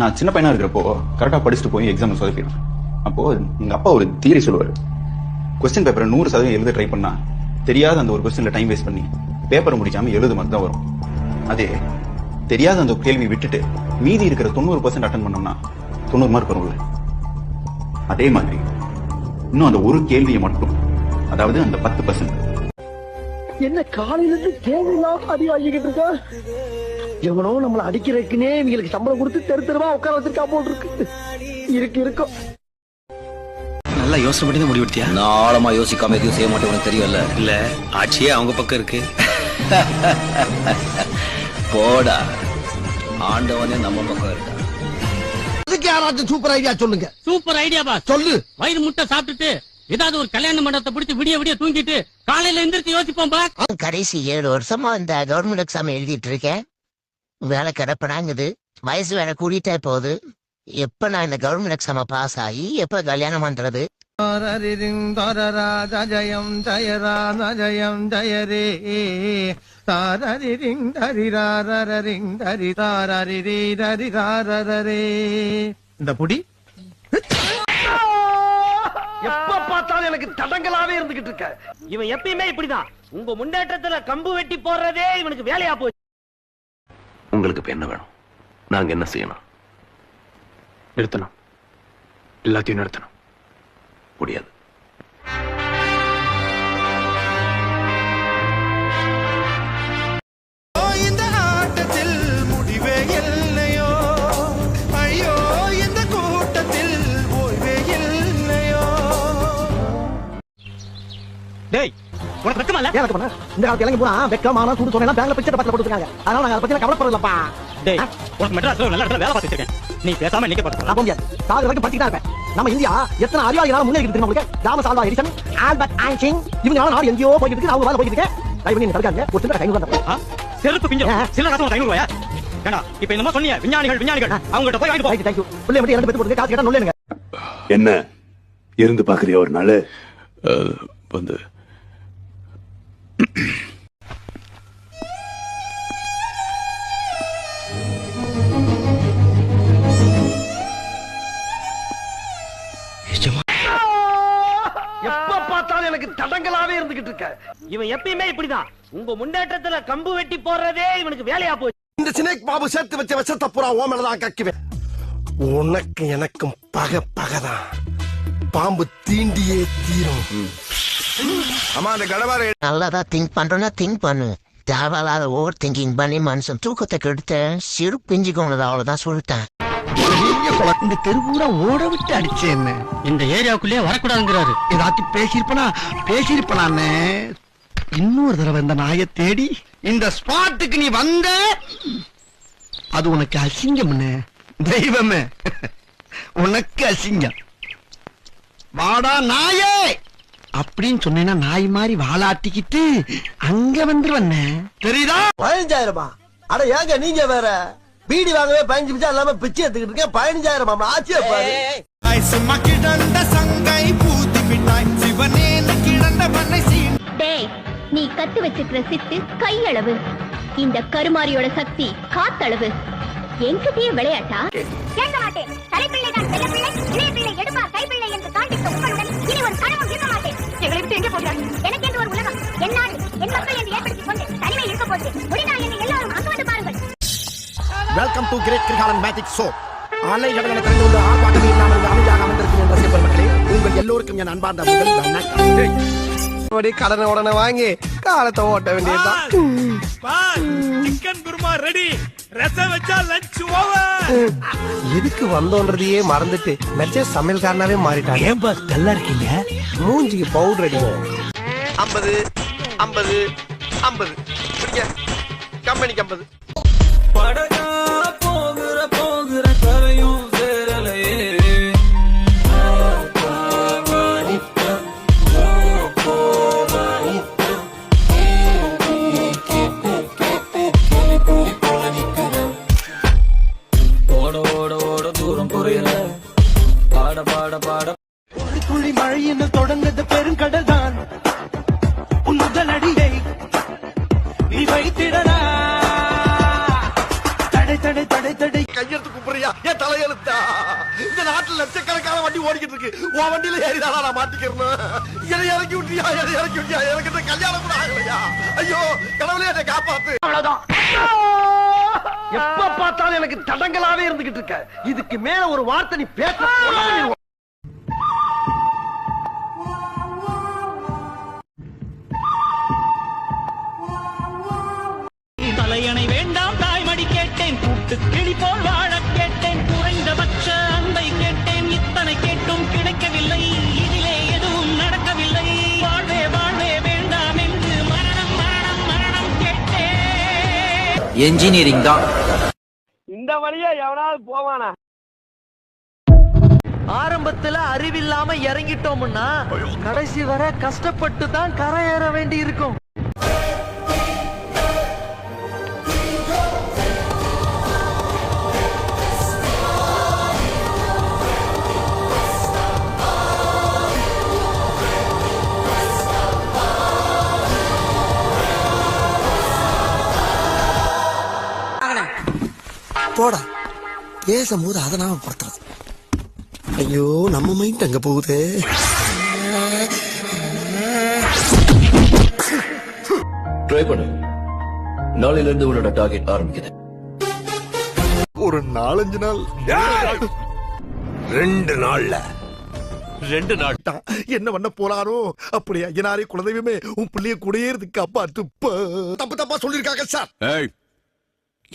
நான் சின்ன பையனா இருக்கிறப்போ கரெக்டா படிச்சுட்டு போய் எக்ஸாம் சொதப்பிடுவேன். அப்போ எங்க அப்பா ஒரு தியரி சொல்லுவாரு, கொஸ்டின் பேப்பரை 100% எழுத ட்ரை பண்ணா தெரியாத அந்த ஒரு கொஸ்டின்ல டைம் வேஸ்ட் பண்ணி பேப்பரை முடிக்காம எழுது மாதிரி தான் வரும். அதே தெரியாத அந்த கேள்வி விட்டுட்டு மீதி இருக்கிற 90% அட்டன் பண்ணோம்னா 90 மார்க் வரும்ல. அதே மாதிரி இன்னும் அந்த ஒரு கேள்வியை மட்டும், அதாவது அந்த 10%. என்ன காலையில இருந்து கேள்விலாம் அடி வாங்கிக்கிட்டு இருக்க? எவனோ நம்மள அடிக்கிறதுக்குன்னே இவங்களுக்கு சம்பளம் கொடுத்து தெரு தெருவா உட்கார வச்சிருக்கா போல் இருக்கு இருக்கும். நல்லா யோசனை பண்ணி தான் முடிவெடுத்தியா? நான் ஆழமா யோசிக்காம எதுவும் செய்ய மாட்டேன், உனக்கு தெரியும்ல. இல்ல, ஆட்சியே அவங்க பக்கம் இருக்கு. போடா, ஆண்டவனே நம்ம பக்கம் இருக்கா. அதுக்கு யாராச்சும் சூப்பர் ஐடியா சொல்லுங்க. சூப்பர் ஐடியா பா. சொல்லு. வயிறு முட்டை சாப்பிட்டுட்டு ஏதாவது ஒரு கல்யாண மண்டபத்தை பிடிச்சி விடிய விடிய தூங்கிட்டு காலையில எந்திரிச்சு யோசிப்போம் பா. கடைசி 7 வருஷமா இந்த கவர்மெண்ட் எக்ஸாம் எழுதிட்டு இருக்கேன். வேலை கிடப்படாங்குது, வயசு வேலை கூடிட்டே போகுது. எப்ப நான் இந்த கவர்மெண்ட் எக்ஸாம பாஸ் ஆகி எப்ப கல்யாணம் பண்றது? ஜயம் ஜய ராம ஜயம் ஜய ரே தாரிங் தரிரிங் தரி தாரி தரி தாரரே. இந்த புடி எப்ப பார்த்தாலும் எனக்கு தடங்களாவே இருந்துகிட்டு இருக்க. இவன் எப்பயுமே இப்படிதான். உங்க முன்னேற்றத்துல கம்பு வெட்டி போடுறதே இவனுக்கு வேலையா போச்சு. உங்களுக்கு இப்ப என்ன வேணும்? நாங்க என்ன செய்யணும்? நிறுத்தணும், எல்லாத்தையும் நிறுத்தணும். முடியாது. இந்த ஆட்டத்தில் முடிவே இல்லையோ, ஐயோ இந்த கூட்டத்தில் ஓய்வே இல்லையோ. டேய், உனக்கு வெக்கமா இல்ல? எனக்கு பண்ண இந்த காலத்துல இறங்கி போனா வெக்கமான சூடு சொன்னா பேங்க்ல பிச்சை பத்தில போட்டுருக்காங்க. அதனால நாங்க அதை பத்தி கவலைப்படுறதில்லப்பா. டேய், உனக்கு மெட்ராஸ்ல நல்ல இடத்துல வேலை பார்த்துட்டு இருக்கேன். நீ பேசாம நிக்க போற. நான் போங்க. சாகர வரைக்கும் படிச்சிட்டா இருப்பேன். நம்ம இந்தியா எத்தனை அறிவாளிகளால முன்னேறிட்டு இருக்கு உங்களுக்கு. Thomas Alva Edison, Albert Einstein, இவங்க நாடு எங்கேயோ போயிட்டு இருக்கு. அவங்க வேலை போயிட்டு இருக்கு. ட்ரை பண்ணி தரக்காங்க. ஒரு சின்ன 500 தான். செருப்பு பிஞ்சு. சில காசு 500 ரூபாயா? ஏண்டா, இப்போ என்னமோ சொன்னீங்க, விஞ்ஞானிகள் அவங்க கிட்ட போய் வாங்கிட்டு போ. Thank you. புள்ளை மட்டும் 2 பேத்து போடுங்க. காசு கேட்டா நொல்லேனுங்க. என்ன இருந்து பாக்குறியா ஒரு நாள்? வந்து எப்ப பார்த்தாலும் எனக்கு தடங்களாவே இருந்துகிட்டு இருக்க. இவன் எப்பயுமே இப்படிதான். உங்க முன்னேற்றத்துல கம்பு வெட்டி போடுறதே இவனுக்கு வேலையா போச்சு. இந்த சினேக் பாபு சேர்த்து வச்ச விஷத்தை பூரா ஓமலதான் கக்குவேன். உனக்கு எனக்கும் பகதான். பாம்பு தீண்டியே தீரும். அம்மா அந்த கடவார நல்லதா திங்க் பண்றோம்னா திங்க் பண்ணு. தேவையில்லாத ஓவர் திங்கிங் பண்ணி மனுஷன் தூக்கத்தை கெடுத்த சிறு பிஞ்சுக்கோனது அவ்வளவுதான் சொல்லிட்டேன். இந்த தெருவூரா ஓட விட்டு அடிச்சு என்ன இந்த ஏரியாவுக்குள்ளே வரக்கூடாதுங்கிறாரு. ஏதாச்சும் பேசியிருப்பனான்னு இன்னொரு தடவை இந்த நாயை தேடி இந்த ஸ்பாட்டுக்கு நீ வந்த அது உனக்கு அசிங்கம். தெய்வமே, உனக்கு அசிங்கம். வாடா நாயே அப்படின்னு சொன்னேன்னா நாய் மாதிரி வாழாட்டிக்கிட்டு அங்க வந்துருவண்ண. தெரியுதா? 15,000. அட ஏங்க நீங்க வேற பீடி வாங்கவே 15 நிமிஷம் இல்லாம பிச்சை எடுத்துக்கிட்டு இருக்கேன். 15,000 ஆச்சியா பாரு. ஐசுமா கிடந்த சங்கை பூத்தி விட்டாய் சிவனேன கிடந்த பண்ணை சீன். டேய், நீ கத்து வச்சிருக்கிற சிட்டு கையளவு, இந்த கருமாரியோட சக்தி காத்தளவு. என்கிட்டயே விளையாட்டா? கேட்க மாட்டேன். தலைப்பிள்ளை தான் செல்ல பிள்ளை, இளைய பிள்ளை எடுப்பார் கைப்பிள்ளை என்று காண்பித்த உங்களுடன் இனி ஒரு கனவும் இருக்க மாட்டேன். எங்களை விட்டு எங்கே போகிறார்? எனக்கு என்று ஒரு உலகம், என் நாடு, என் மக்கள் என்று ஏற்படுத்திக் கொண்டு தனிமை இருக்க போது முடிந்தால் என்னை எல்லாரும் அங்கு வந்து பாருங்கள். Welcome to great Kirikalan magic show. Online கடனை திறந்து கொண்டு ஆர்ப்பாட்டம் இல்லாமல் அமைதியாக அமர்ந்திருக்கும் என்ற சிறுவர் மக்களே, உங்கள் எல்லோருக்கும் என் அன்பார்ந்த முதல் வணக்கம். கடனை உடனே வாங்கி காலத்தை ஓட்ட வேண்டியதுதான். சிக்கன் குருமா ரெடி, ரசம் வச்சா லஞ்ச் ஓவர். எதுக்கு வந்தோன்றதையே மறந்துட்டு மெச்ச சமையல்காரனாவே மாறிட்டாங்க. ஏன் பாஸ் நல்லா இருக்கீங்க? மூஞ்சிக்கு பவுடர் அடிங்க. 50 50 50 கம்பெனிக்கு 50. படகா போகிற கரையும் சேரலையே. தூரம் குறையல. பாட ஒரு துளி மழை என்று தொடர்ந்தது பெருங்கடல் தான். உன் முதல் அடியை நீ வைத்திடடா. தடை கையெழுத்து குப்புற பாக்குறியா என் தலையெழுத்தா? இந்த நாட்டுல லட்சக்கணக்கான வண்டி ஓடிக்கிட்டு இருக்கு. உன் வண்டியில ஏறிதானா நான் மாட்டிக்கிறேன்? என்னை இறக்கி விட்டியா? எனக்கு இந்த கல்யாணம் கூட ஆகலையா? ஐயோ கடவுளே என்னை காப்பாத்து. அவ்வளவுதான். எப்ப பார்த்தாலும் எனக்கு தடங்களாவே இருந்துகிட்டு இருக்க. இதுக்கு மேல ஒரு வார்த்தை நீ பேச தலையணை வேண்டாம் தாய்மடி கேட்டேன், கூட்டு கிளி போல் வாழ கேட்டேன், குறைந்தபட்ச அன்பை கேட்டேன், இத்தனை கேட்டும் கிடைக்கவில்லை, இதிலே எதுவும் நடக்கவில்லை, வாழ்வே வாழ்வே வேண்டாம் என்று மரணம் மரணம் மரணம் கேட்டேன். என்ஜினியரிங் தான். இந்த வழியா எவனாவது போவானா? ஆரம்பத்துல அறிவில்லாம இறங்கிட்டோம்னா கடைசி வரை கஷ்டப்பட்டு தான் கரை ஏற வேண்டி இருக்கும். போடா பேசும்போது அதை நாம படுத்துறது. ஐயோ நம்ம மைண்ட் அங்க போகுது. ட்ரை பண்ணு. நாளையில இருந்து உன்னோட டார்கெட் ஆரம்பிக்குது. ஒரு 4-5 நாள் 2 நாள்ல 2 நாள் தான் என்ன பண்ண போறாரோ? அப்படி ஐயனாரே குலதெய்வமே உன் பிள்ளைய கூடயே இருந்து காப்பாத்து. தப்பா சொல்லிருக்காங்க சார்.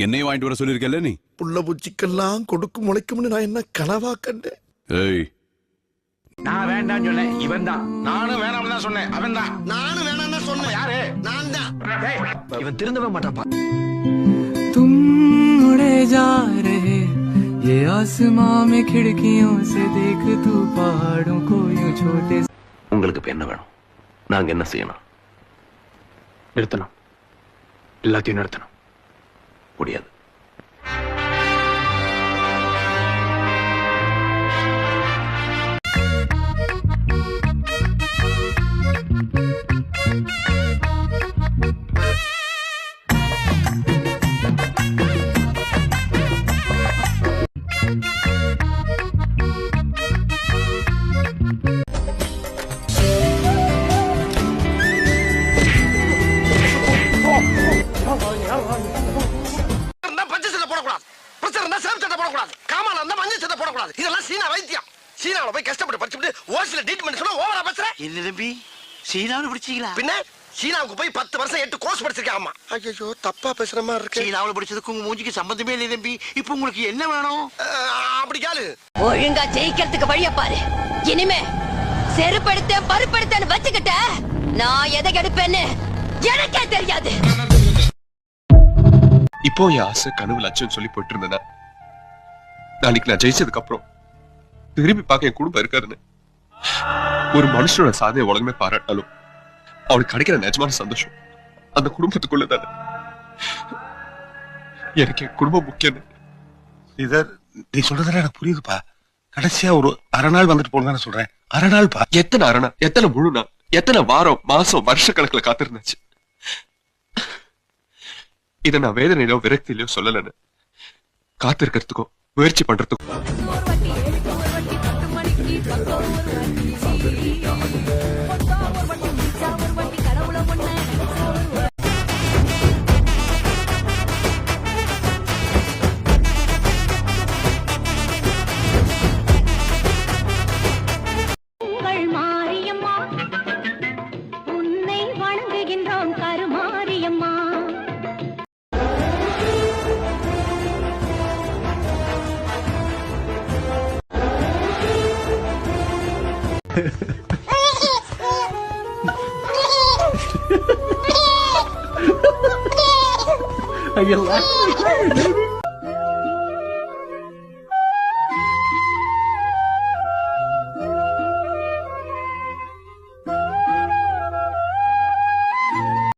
என்னையும் வாங்கிட்டு வர சொல்லிருக்கல நீ? புள்ள பூச்சிக்கெல்லாம் கொடுக்கும் முளைக்கும்னு நான் என்ன கனவா கண்டேன்? நான் வேண்டாம்னு சொன்னேன், இவன் தான். நானும் வேணாம் தான் சொன்னேன், அவன் தான். நானும் வேணாம் தான் சொன்னேன். யாரு? நான் தான். இவன் திருந்தவே மாட்டாப்பா. तुम उड़े जा रहे ये आसमां में खिड़कियों से देख तू पहाड़ों को यूं छोटे. உங்களுக்கு இப்ப என்ன வேணும்? நாங்க என்ன செய்யணும்? நிறுத்தணும், எல்லாத்தையும் நிறுத்தணும். முடியாது. இதெல்லாம் சீனா வைத்தியம். சீனாவுல போய் கஷ்டப்பட்டு படிச்சுட்டு ஓசில ட்ரீட்மெண்ட் சொன்னா ஓவரா பேசுற. என்ன தம்பி சீனாவில் படிச்சீங்களா? பின்ன சீனாவுக்கு போய் 10 வருஷம் 8 கோர்ஸ் படிச்சிருக்கேன். ஆமா. ஐயோ தப்பா பேசுற மாதிரி இருக்கு. சீனாவில் படிச்சதுக்கு உங்க மூஞ்சிக்கு சம்பந்தமே இல்லை தம்பி. இப்போ உங்களுக்கு என்ன வேணும்? அப்படி கேளு. ஒழுங்கா ஜெயிக்கிறதுக்கு வழிய பாரு. இனிமே செருப்படுத்த பருப்படுத்தன்னு வச்சுக்கிட்ட நான் எதை எடுப்பேன்னு எனக்கே தெரியாது. இப்போ என் ஆசை கனவு லட்சம் சொல்லி போயிட்டு இருந்தேன். நாளைக்கு நான் ஜெயிச்சதுக்கு அப்புறம் திரும்பி பார்க்க என் குடும்பம் இருக்காருன்னு ஒரு மனுஷனோட சாதனை உலகமே பாராட்டாலும் அவனுக்கு கிடைக்கிற நிஜமான சந்தோஷம் அந்த குடும்பத்துக்குள்ளதானே. எனக்கு என் குடும்பம் முக்கியம். நீ சொல்றதுல எனக்கு புரியுதுப்பா. கடைசியா ஒரு அரை நாள் வந்துட்டு போனதானே சொல்றேன். அரை நாள் பா. எத்தனை அரை நாள், எத்தனை முழு நாள், எத்தனை வாரம் மாசம் வருஷ கணக்குல காத்திருந்தாச்சு. இதை நான் வேதனையிலோ விரக்தியிலோ சொல்லலன்னு காத்திருக்கிறதுக்கும் முயற்சி பண்றதுக்கும் மாரியம்மா உன்னை வணங்குகின்றோம் கருமாரியம்மா. ஐயோ